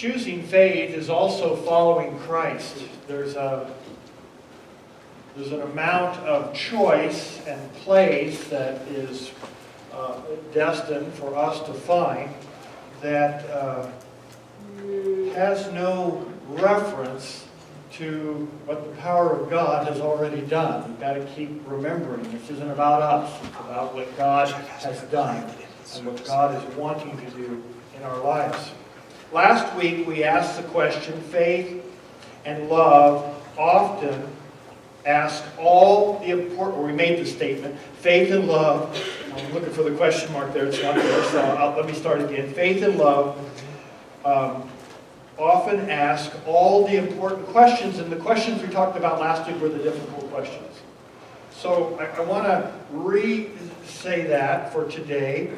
choosing faith is also following Christ. There's an amount of choice and place that is destined for us to find that has no reference to what the power of God has already done. We've got to keep remembering this isn't about us. It's about what God has done and what God is wanting to do in our lives. Last week we asked the question, faith and love often ask all the important, or we made the statement, faith and love, I'm looking for the question mark there, it's not there, so let me start again. Faith and love often ask all the important questions, and the questions we talked about last week were the difficult questions. So I want to re-say that for today,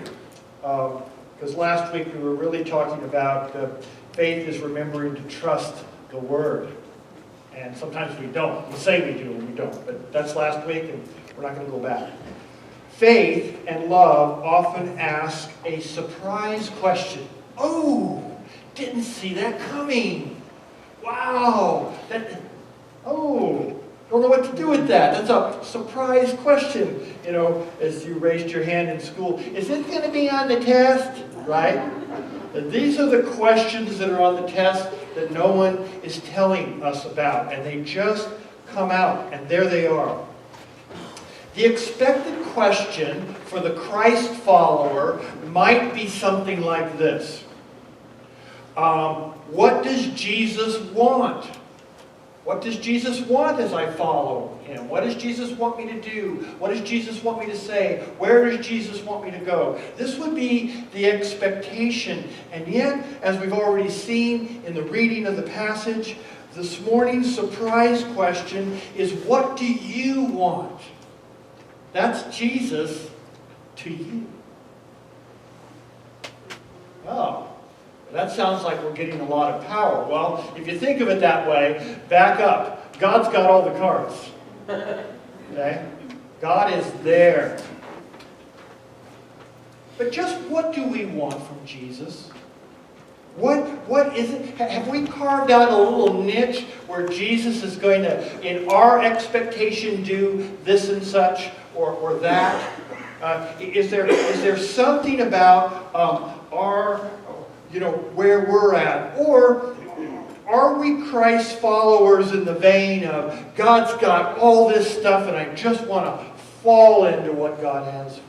because last week we were really talking about faith is remembering to trust the Word. And sometimes we don't. We say we do and we don't. But that's last week and we're not going to go back. Faith and love often ask a surprise question. Oh, didn't see that coming. Wow. Don't know what to do with that. That's a surprise question. You know, as you raised your hand in school. Is it going to be on the test? Right? These are the questions that are on the test that no one is telling us about. And they just come out. And there they are. The expected question for the Christ follower might be something like this. What does Jesus want? What does Jesus want as I follow Him? What does Jesus want me to do? What does Jesus want me to say? Where does Jesus want me to go? This would be the expectation. And yet, as we've already seen in the reading of the passage, this morning's surprise question is, what do you want? That's Jesus to you. Oh. That sounds like we're getting a lot of power. Well, if you think of it that way, back up. God's got all the cards. Okay? God is there. But just what do we want from Jesus? What is it? Have we carved out a little niche where Jesus is going to, in our expectation, do this and such or that? Is there something about our... where we're at? Or are we Christ followers in the vein of God's got all this stuff and I just want to fall into what God has?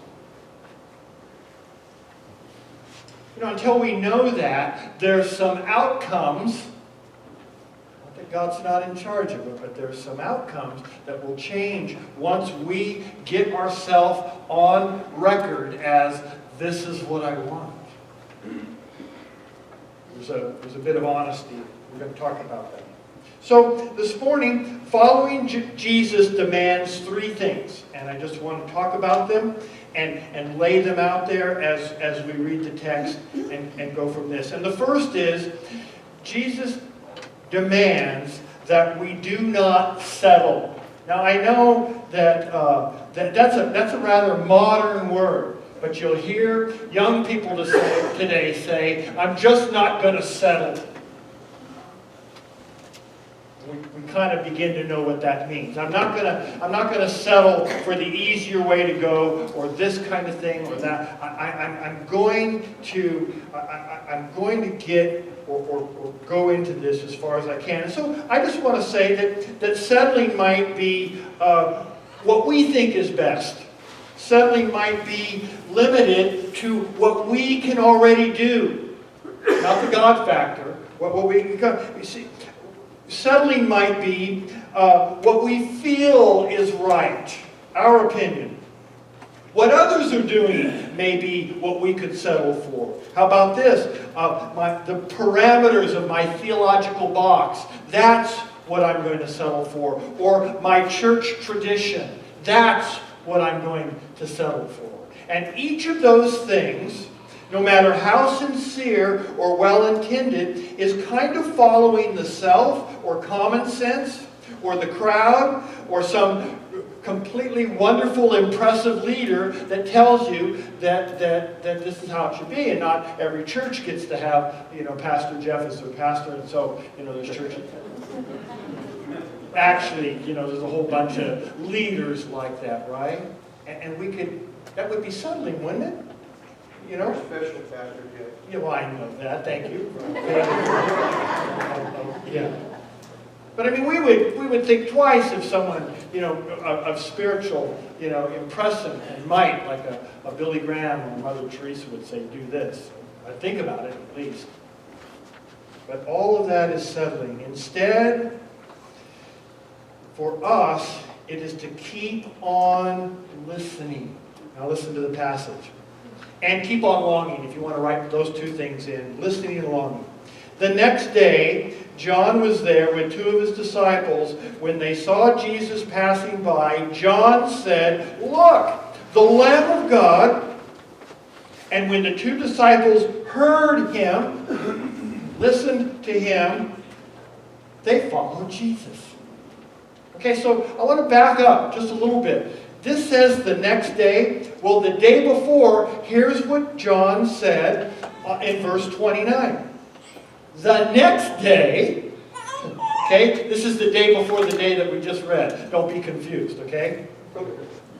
Until we know that, there's some outcomes. Not that God's not in charge of it, but there's some outcomes that will change once we get ourselves on record as this is what I want. There's a bit of honesty. We're going to talk about that. So this morning, following Jesus demands three things. And I just want to talk about them and lay them out there as we read the text and go from this. And the first is, Jesus demands that we do not settle. Now I know that, that's a rather modern word. But you'll hear young people today say, I'm just not going to settle. We kind of begin to know what that means. I'm not going to settle for the easier way to go, or this kind of thing, or that. I'm going to get or go into this as far as I can. And so I just want to say that settling might be what we think is best. Settling might be limited to what we can already do, not the God factor. What we you see, settling might be what we feel is right, our opinion. What others are doing may be what we could settle for. How about this? The parameters of my theological box. That's what I'm going to settle for. Or my church tradition. That's what I'm going to settle for. And each of those things, no matter how sincere or well-intended, is kind of following the self or common sense or the crowd or some completely wonderful, impressive leader that tells you that this is how it should be. And not every church gets to have, Pastor Jeff as their pastor, and so, there's churches. Actually, there's a whole bunch of leaders like that, right? And that would be settling, wouldn't it? Special Pastor Jeff. Yeah, well, I know that. Thank you. Yeah. But I mean, we would think twice if someone, of spiritual, impressive and might, like a Billy Graham or Mother Teresa would say, do this. I'd think about it at least. But all of that is settling. Instead, for us, it is to keep on listening. Now listen to the passage. And keep on longing, if you want to write those two things in. Listening and longing. The next day, John was there with two of his disciples. When they saw Jesus passing by, John said, "Look, the Lamb of God." And when the two disciples heard him, listened to him, they followed Jesus. Okay, so I want to back up just a little bit. This says the next day. Well, the day before, here's what John said in verse 29. The next day, okay, this is the day before the day that we just read. Don't be confused, okay?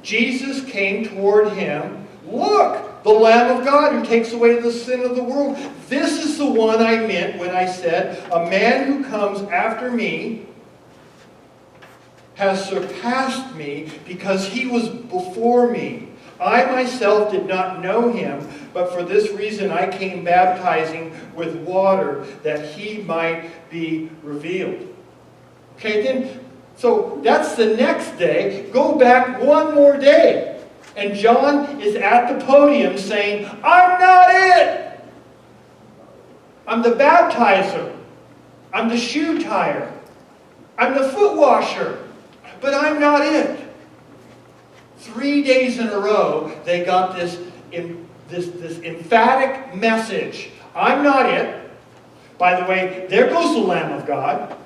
Jesus came toward him. Look, the Lamb of God who takes away the sin of the world. This is the one I meant when I said, a man who comes after me has surpassed me because he was before me. I myself did not know him, but for this reason I came baptizing with water that he might be revealed. Okay, then, so that's the next day. Go back one more day. And John is at the podium saying, I'm not it. I'm the baptizer. I'm the shoe tire. I'm the foot washer. But I'm not it. 3 days in a row, they got this emphatic message. I'm not it. By the way, there goes the Lamb of God.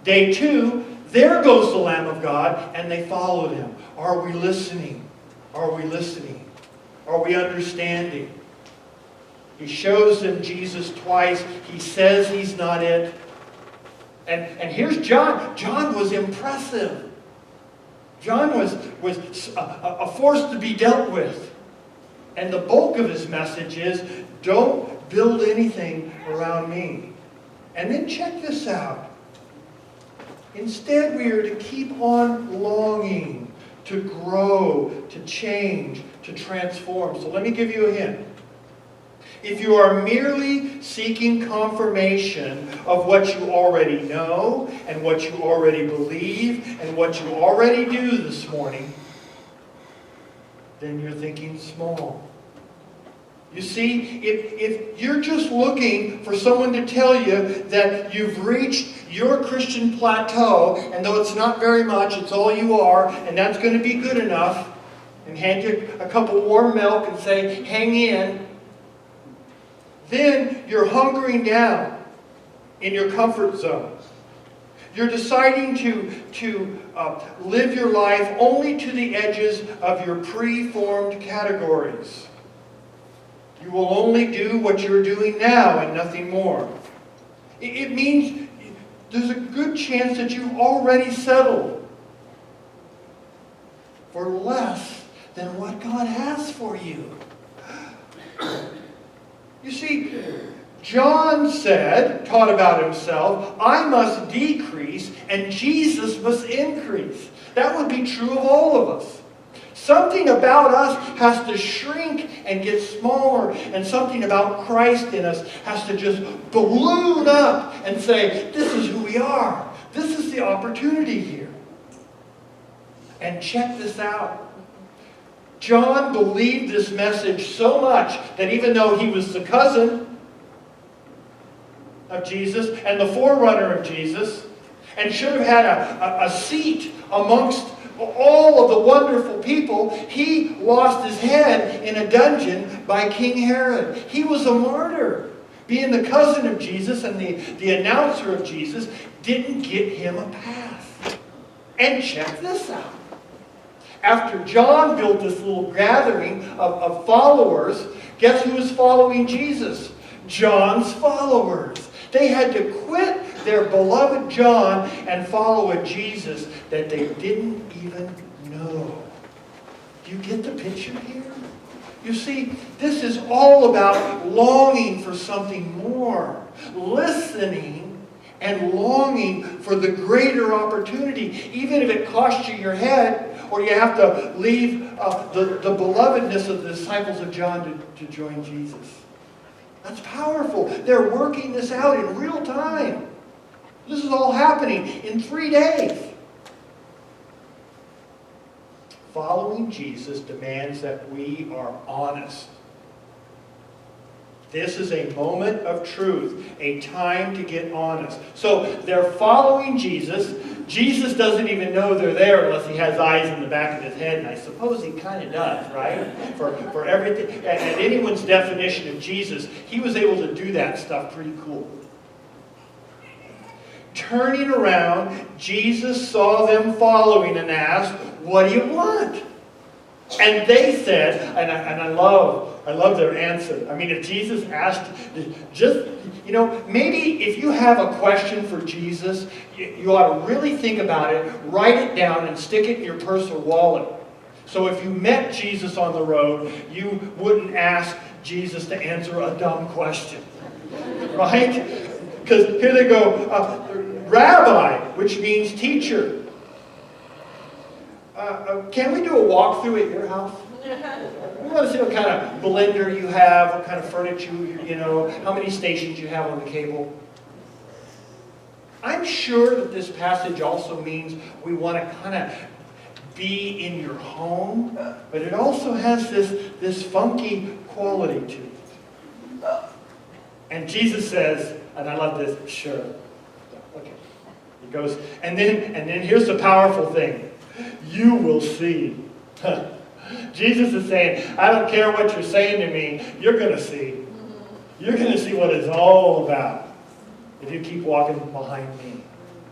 Day 2, there goes the Lamb of God, and they followed him. Are we listening? Are we listening? Are we understanding? He shows them Jesus twice. He says he's not it. And here's John. John was impressive. John was a force to be dealt with. And the bulk of his message is, don't build anything around me. And then check this out. Instead, we are to keep on longing, to grow, to change, to transform. So let me give you a hint. If you are merely seeking confirmation of what you already know and what you already believe and what you already do this morning, then you're thinking small. You see, if you're just looking for someone to tell you that you've reached your Christian plateau, and though it's not very much, it's all you are, and that's going to be good enough, and hand you a cup of warm milk and say, hang in, then you're hunkering down in your comfort zone. You're deciding to live your life only to the edges of your pre-formed categories. You will only do what you're doing now and nothing more. It means there's a good chance that you've already settled for less than what God has for you. You see, John taught about himself, I must decrease and Jesus must increase. That would be true of all of us. Something about us has to shrink and get smaller, and something about Christ in us has to just balloon up and say, this is who we are. This is the opportunity here. And check this out. John believed this message so much that even though he was the cousin of Jesus and the forerunner of Jesus, and should have had a seat amongst all of the wonderful people, he lost his head in a dungeon by King Herod. He was a martyr. Being the cousin of Jesus and the announcer of Jesus didn't get him a pass. And check this out. After John built this little gathering of followers, guess who was following Jesus? John's followers. They had to quit their beloved John and follow a Jesus that they didn't even know. Do you get the picture here? You see, this is all about longing for something more. Listening and longing for the greater opportunity. Even if it costs you your head, or you have to leave the belovedness of the disciples of John to join Jesus. That's powerful. They're working this out in real time. This is all happening in 3 days. Following Jesus demands that we are honest. This is a moment of truth, a time to get honest. So they're following Jesus. Jesus doesn't even know they're there unless he has eyes in the back of his head, and I suppose he kind of does, right? For everything, at anyone's definition of Jesus, he was able to do that stuff pretty cool. Turning around, Jesus saw them following and asked, "What do you want?" And they said, and I love their answer. I mean, if Jesus asked, just, maybe if you have a question for Jesus, you ought to really think about it, write it down, and stick it in your purse or wallet. So if you met Jesus on the road, you wouldn't ask Jesus to answer a dumb question. Right? Because here they go, Rabbi, which means teacher. Can we do a walkthrough at your house? We want to see what kind of blender you have, what kind of furniture, how many stations you have on the cable. I'm sure that this passage also means we want to kind of be in your home, but it also has this funky quality to it. And Jesus says, and I love this, sure. Okay. He goes, and then here's the powerful thing. You will see. Jesus is saying, I don't care what you're saying to me, you're going to see. You're going to see what it's all about if you keep walking behind me.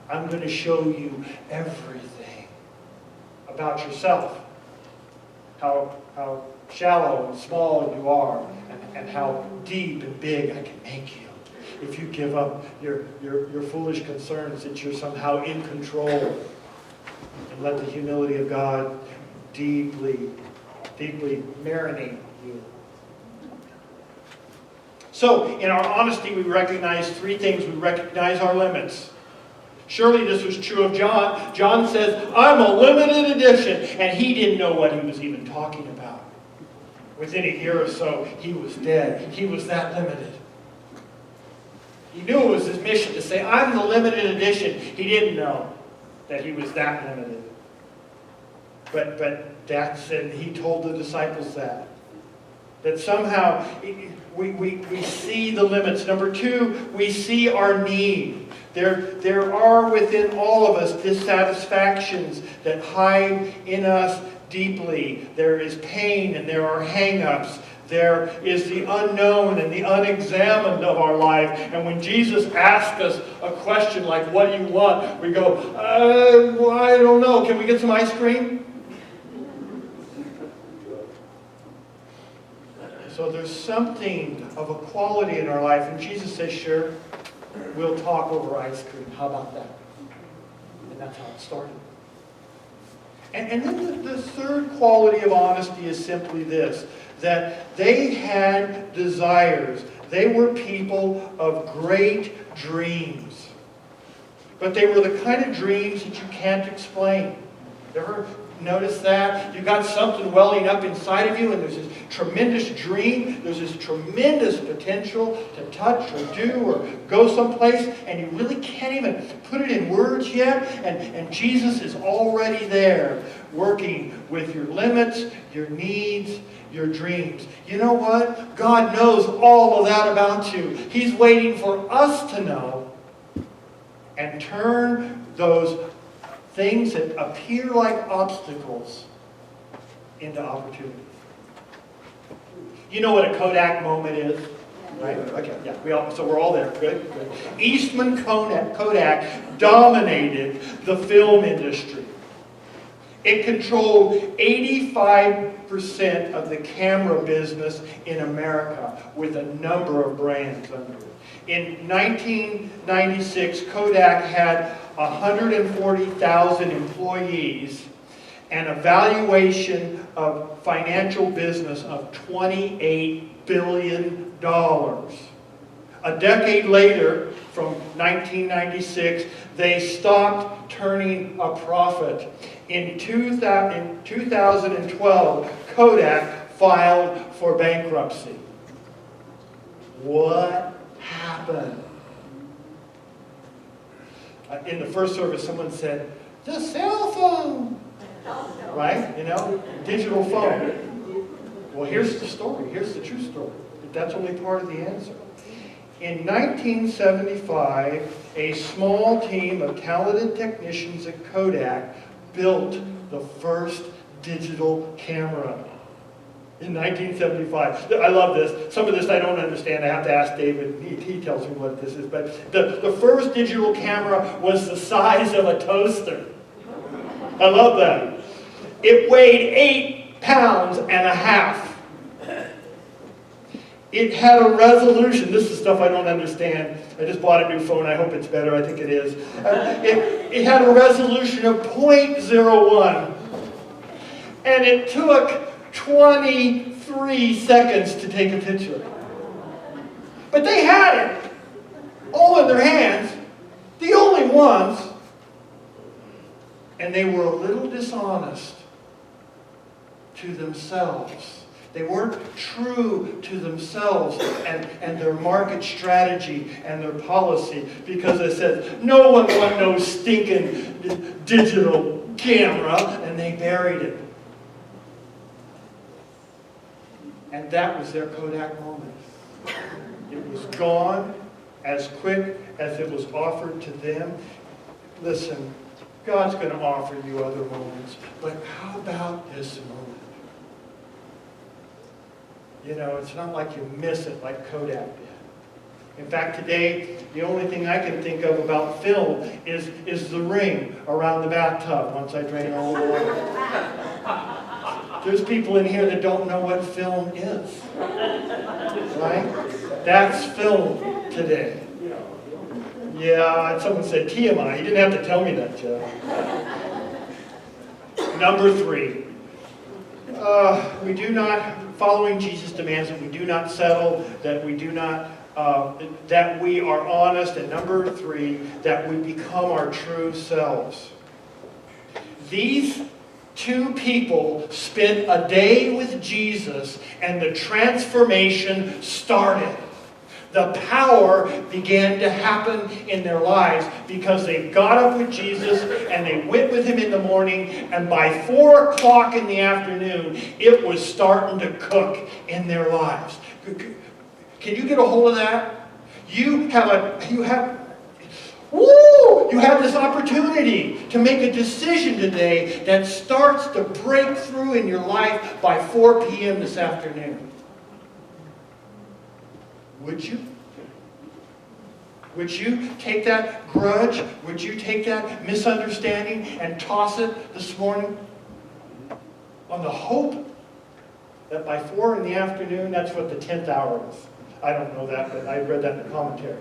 I'm going to show you everything about yourself. How shallow and small you are, and how deep and big I can make you. If you give up your foolish concerns that you're somehow in control, and let the humility of God deeply marinate you. So, in our honesty, we recognize 3 things. We recognize our limits. Surely this was true of John. John says, I'm a limited edition. And he didn't know what he was even talking about. Within a year or so, he was dead. He was that limited. He knew it was his mission to say, I'm the limited edition. He didn't know that he was that limited. But that's, and he told the disciples that somehow we see the limits. Number 2, we see our need. There are within all of us dissatisfactions that hide in us deeply. There is pain and there are hang-ups. There is the unknown and the unexamined of our life. And when Jesus asks us a question like, what do you want? We go, I don't know. Can we get some ice cream? So there's something of a quality in our life. And Jesus says, sure, we'll talk over ice cream. How about that? And that's how it started. And then the third quality of honesty is simply this, that they had desires. They were people of great dreams. But they were the kind of dreams that you can't explain. Ever notice that? You got something welling up inside of you, and there's this tremendous dream, there's this tremendous potential to touch or do or go someplace, and you really can't even put it in words yet, and Jesus is already there working with your limits, your needs, your dreams. You know what? God knows all of that about you. He's waiting for us to know and turn those things that appear like obstacles into opportunities. You know what a Kodak moment is? Right? Okay, yeah. So we're all there. Good. Eastman Kodak dominated the film industry. It controlled 85% of the camera business in America, with a number of brands under it. In 1996, Kodak had 140,000 employees and a valuation of financial business of $28 billion. A decade later, from 1996, they stopped turning a profit. In 2012, Kodak filed for bankruptcy. What happened? In the first service, someone said, the cell phone. Right? You know, digital phone. Well, here's the story. Here's the true story. But that's only part of the answer. In 1975, a small team of talented technicians at Kodak built the first digital camera. In 1975. I love this. Some of this I don't understand. I have to ask David. He tells me what this is. But the first digital camera was the size of a toaster. I love that. It weighed 8.5 pounds. It had a resolution. This is stuff I don't understand. I just bought a new phone. I hope it's better. I think it is. It had a resolution of 0.01. And it took 23 seconds to take a picture. But they had it all in their hands, the only ones. And they were a little dishonest to themselves. They weren't true to themselves and their market strategy and their policy, because they said, no one wants no stinking digital camera, and they buried it. And that was their Kodak moment. It was gone as quick as it was offered to them. Listen, God's going to offer you other moments, but how about this moment? You know, it's not like you miss it like Kodak did. In fact, today, the only thing I can think of about film is the ring around the bathtub once I drain all the water. There's people in here that don't know what film is. Right? That's film today. Yeah, someone said TMI. You didn't have to tell me that, Joe. Number 3. We do not, following Jesus demands that we do not settle, that we do not, that we are honest, and number 3, that we become our true selves. These 2 people spent a day with Jesus, and the transformation started. The power began to happen in their lives because they got up with Jesus and they went with him in the morning, and by 4 o'clock in the afternoon, it was starting to cook in their lives. Can you get a hold of that? You have this opportunity to make a decision today that starts to break through in your life by 4 p.m. this afternoon. Would you? Would you take that grudge? Would you take that misunderstanding and toss it this morning on the hope that by 4 in the afternoon, that's what the 10th hour is. I don't know that, but I read that in the commentary.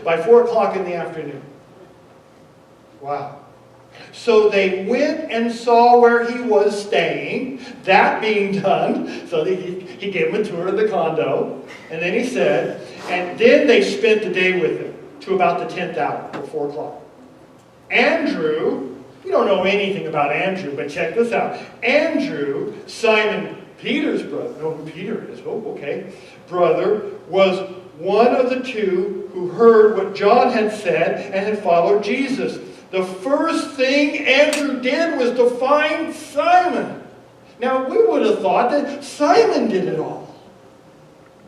By 4 o'clock in the afternoon. Wow. So they went and saw where he was staying. That being done, so he gave him a tour of the condo. And then he said, and then they spent the day with him to about the 10th hour, or 4 o'clock. Andrew, we don't know anything about Andrew, but check this out. Andrew, Simon Peter's brother, know who Peter is, oh, okay, brother, was one of the 2 who heard what John had said and had followed Jesus. The first thing Andrew did was to find Simon. Now, we would have thought that Simon did it all.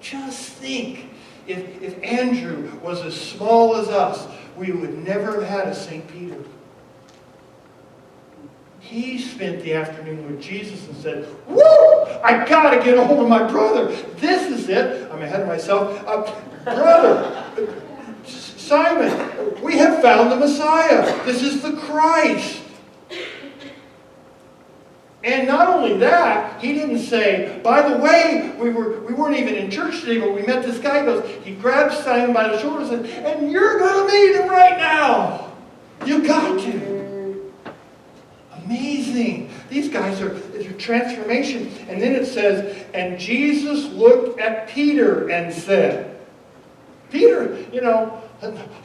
Just think, if Andrew was as small as us, we would never have had a St. Peter. He spent the afternoon with Jesus and said, woo! I got to get a hold of my brother. This is it. I'm ahead of myself. Brother, Simon, we have found the Messiah. This is the Christ. And not only that, he didn't say, by the way, we weren't even in church today, but we met this guy. He grabs Simon by the shoulders and you're going to meet him right now. You got to. Amazing. These guys it's a transformation. And then it says, and Jesus looked at Peter and said, Peter,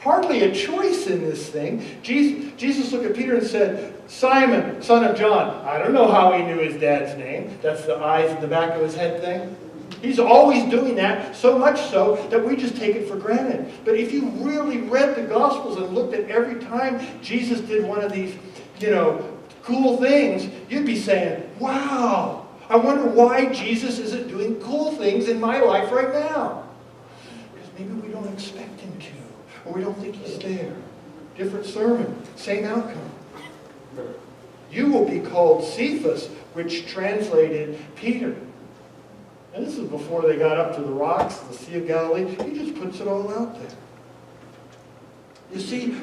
hardly a choice in this thing. Jesus looked at Peter and said, Simon, son of John. I don't know how he knew his dad's name. That's the eyes in the back of his head thing. He's always doing that, so much so that we just take it for granted. But if you really read the Gospels and looked at every time Jesus did one of these, cool things, you'd be saying, wow, I wonder why Jesus isn't doing cool things in my life right now. Because maybe we don't expect him to, or we don't think he's there. Different sermon, same outcome. You will be called Cephas, which translated Peter. And this is before they got up to the rocks, the Sea of Galilee. He just puts it all out there. You see,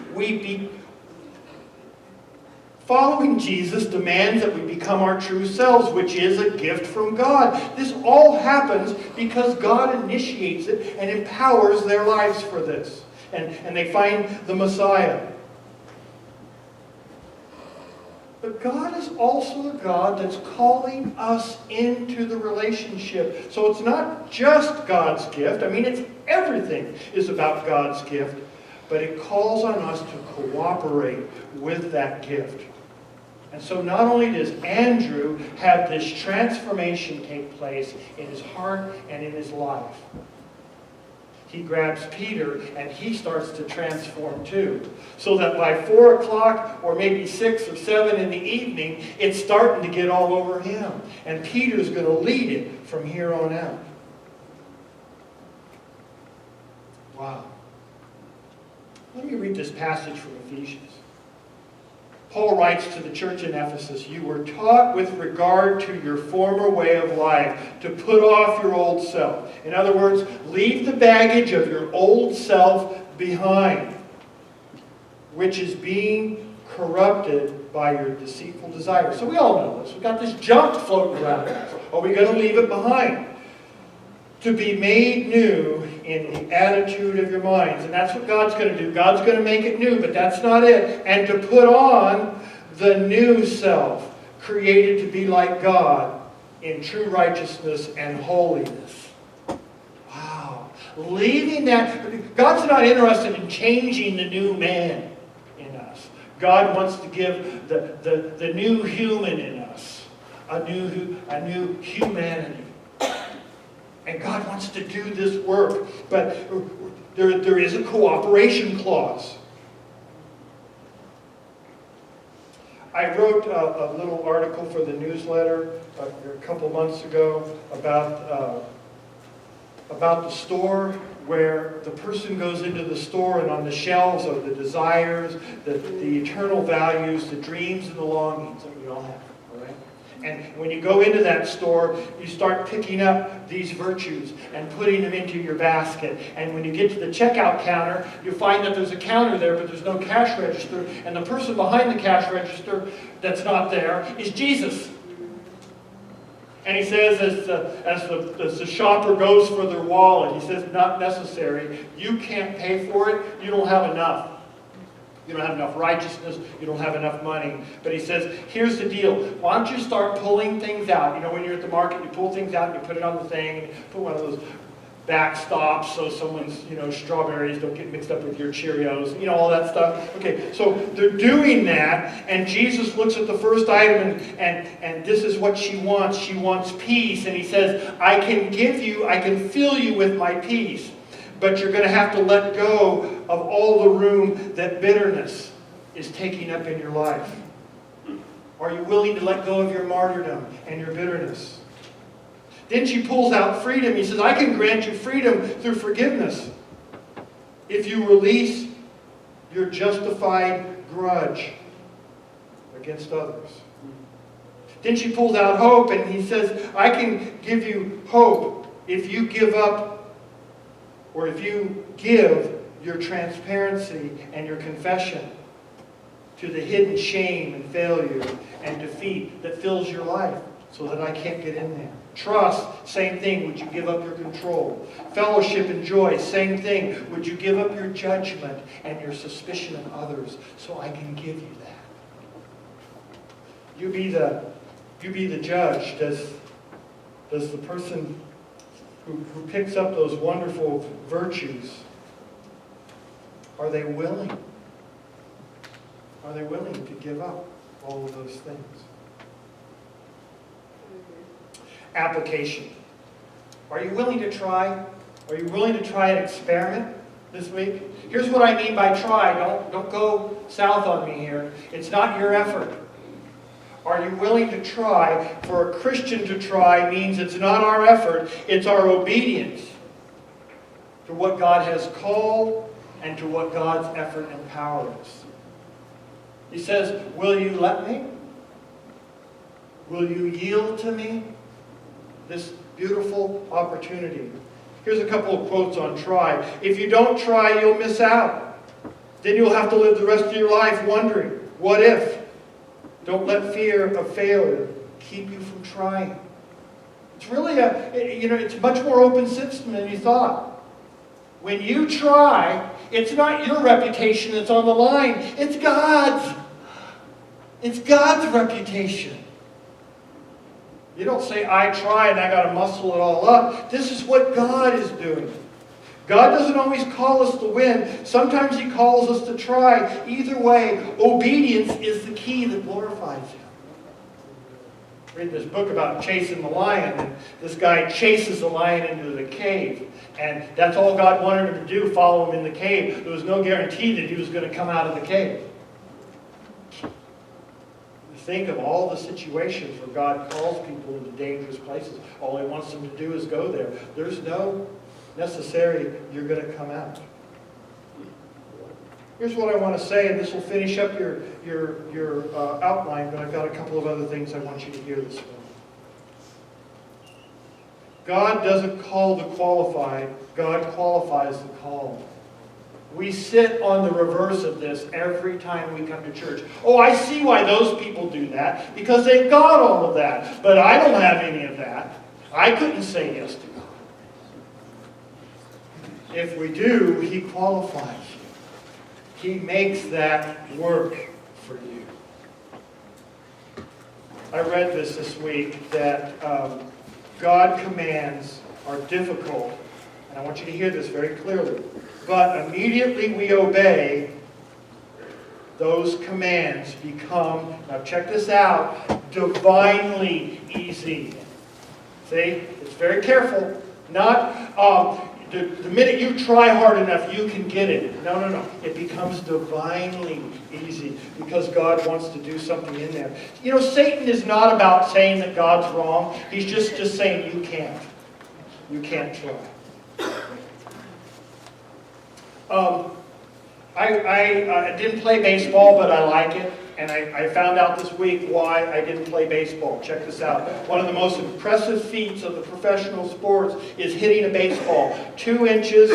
following Jesus demands that we become our true selves, which is a gift from God. This all happens because God initiates it and empowers their lives for this. And they find the Messiah. But God is also a God that's calling us into the relationship. So it's not just God's gift. Everything is about God's gift. But it calls on us to cooperate with that gift. And so not only does Andrew have this transformation take place in his heart and in his life, he grabs Peter and he starts to transform too. So that by 4 o'clock or maybe 6 or 7 in the evening, it's starting to get all over him. And Peter's going to lead it from here on out. Wow. Let me read this passage from Ephesians. Paul writes to the church in Ephesus, you were taught with regard to your former way of life to put off your old self. In other words, leave the baggage of your old self behind, which is being corrupted by your deceitful desires. So we all know this. We've got this junk floating around us. Are we going to leave it behind? To be made new in the attitude of your minds. And that's what God's going to do. God's going to make it new, but that's not it. And to put on the new self, created to be like God in true righteousness and holiness. Wow. Leaving that. God's not interested in changing the new man in us. God wants to give the new human in us a new humanity. And God wants to do this work. But there is a cooperation clause. I wrote a little article for the newsletter a couple months ago about the store, where the person goes into the store and on the shelves are the desires, the eternal values, the dreams and the longings that we all have. And when you go into that store, you start picking up these virtues and putting them into your basket. And when you get to the checkout counter, you find that there's a counter there, but there's no cash register. And the person behind the cash register that's not there is Jesus. And he says, as the shopper goes for their wallet, he says, not necessary. You can't pay for it. You don't have enough. You don't have enough righteousness. You don't have enough money. But he says, here's the deal. Why don't you start pulling things out? When you're at the market, you pull things out and you put it on the thing. And you put one of those backstops so someone's, strawberries don't get mixed up with your Cheerios. All that stuff. Okay, so they're doing that. And Jesus looks at the first item and this is what she wants. She wants peace. And he says, I can fill you with my peace. But you're going to have to let go of all the room that bitterness is taking up in your life. Are you willing to let go of your martyrdom and your bitterness? Then she pulls out freedom. He says, I can grant you freedom through forgiveness if you release your justified grudge against others. Then she pulls out hope, and he says, I can give you hope if you give up, or if you give your transparency and your confession. to the hidden shame and failure and defeat that fills your life so that I can't get in there. Trust, same thing. Would you give up your control? Fellowship and joy, same thing. Would you give up your judgment and your suspicion of others so I can give you that? You be the judge. Does the person who picks up those wonderful virtues, are they willing? Are they willing to give up all of those things? Application. Are you willing to try? Are you willing to try an experiment this week? Here's what I mean by try. Don't go south on me here. It's not your effort. Are you willing to try? For a Christian to try means it's not our effort, it's our obedience to what God has called and to what God's effort empowers. He says, will you let me? Will you yield to me? This beautiful opportunity. Here's a couple of quotes on try. If you don't try, you'll miss out. Then you'll have to live the rest of your life wondering, what if? Don't let fear of failure keep you from trying. It's really it's a much more open system than you thought. When you try, it's not your reputation that's on the line. It's God's. It's God's reputation. You don't say, I tried and I got to muscle it all up. This is what God is doing. God doesn't always call us to win. Sometimes He calls us to try. Either way, obedience is the key that glorifies Him. Read this book about chasing the lion, and this guy chases the lion into the cave. And that's all God wanted him to do, follow him in the cave. There was no guarantee that he was going to come out of the cave. Think of all the situations where God calls people into dangerous places. All He wants them to do is go there. There's no necessary, you're going to come out. Here's what I want to say, and this will finish up your outline, but I've got a couple of other things I want you to hear this morning. God doesn't call the qualified, God qualifies the called. We sit on the reverse of this every time we come to church. Oh, I see why those people do that, because they've got all of that. But I don't have any of that. I couldn't say yes to God. If we do, He qualifies you. He makes that work for you. I read this week that God commands are difficult. And I want you to hear this very clearly. But immediately we obey, those commands become, now check this out, divinely easy. See? It's very careful. Not, the minute you try hard enough, you can get it. No. It becomes divinely easy because God wants to do something in there. You know, Satan is not about saying that God's wrong. He's just saying you can't. You can't try. I didn't play baseball, but I like it. And I found out this week why I didn't play baseball. Check this out. One of the most impressive feats of the professional sports is hitting a baseball. 2 inches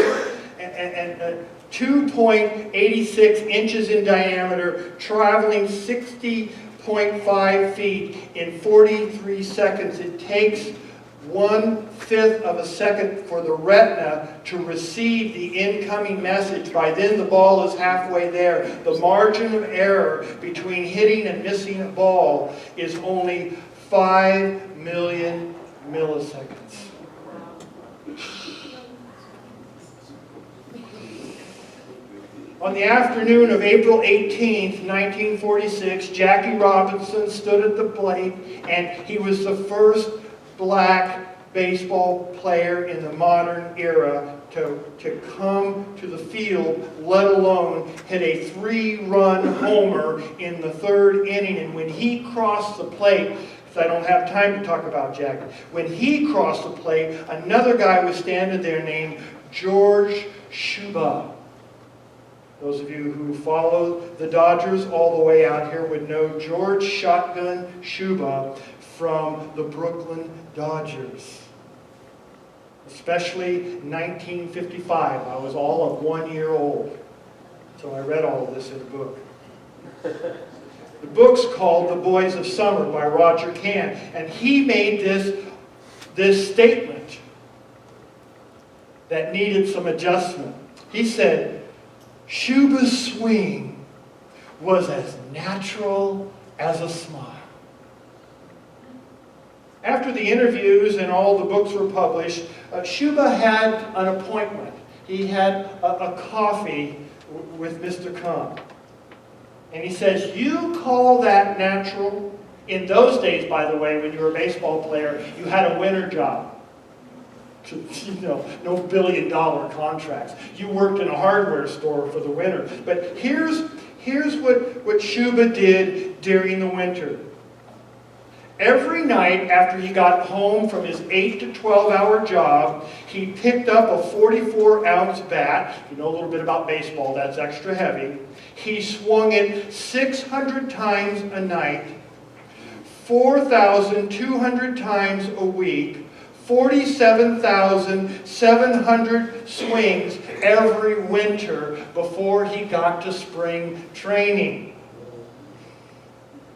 and 2.86 inches in diameter, traveling 60.5 feet in 43 seconds. It takes 1/5 of a second for the retina to receive the incoming message. By then the ball is halfway there. The margin of error between hitting and missing a ball is only 5 million milliseconds. On the afternoon of April 18th, 1946, Jackie Robinson stood at the plate, and he was the first black baseball player in the modern era to come to the field, let alone hit a 3-run homer in the 3rd inning. And when he crossed the plate, because I don't have time to talk about Jackie, when he crossed the plate, another guy was standing there named George Shuba. Those of you who follow the Dodgers all the way out here would know George Shotgun Shuba from the Brooklyn Dodgers. Especially 1955. I was all of 1 year old. So I read all of this in a book. The book's called The Boys of Summer by Roger Kahn, and he made this statement that needed some adjustment. He said, Shuba's swing was as natural as a smile. After the interviews and all the books were published, Shuba had an appointment. He had a coffee with Mr. Kahn. And he says, you call that natural? In those days, by the way, when you were a baseball player, you had a winter job. No billion-dollar contracts. You worked in a hardware store for the winter. But here's what Shuba did during the winter. Every night after he got home from his 8 to 12-hour job, he picked up a 44-ounce bat. If you know a little bit about baseball, that's extra heavy. He swung it 600 times a night, 4,200 times a week, 47,700 swings every winter before he got to spring training.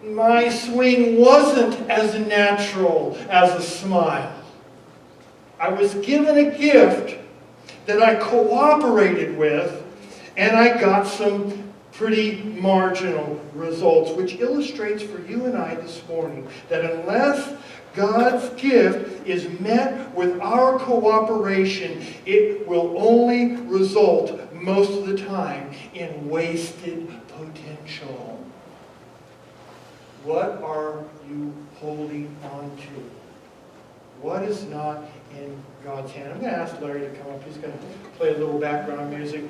My swing wasn't as natural as a smile. I was given a gift that I cooperated with, and I got some pretty marginal results, which illustrates for you and I this morning that unless God's gift is met with our cooperation, it will only result most of the time in wasted potential. What are you holding on to? What is not in God's hand? I'm going to ask Larry to come up. He's going to play a little background music.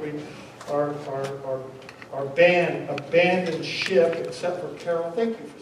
Our band abandoned ship, except for Carol. Thank you for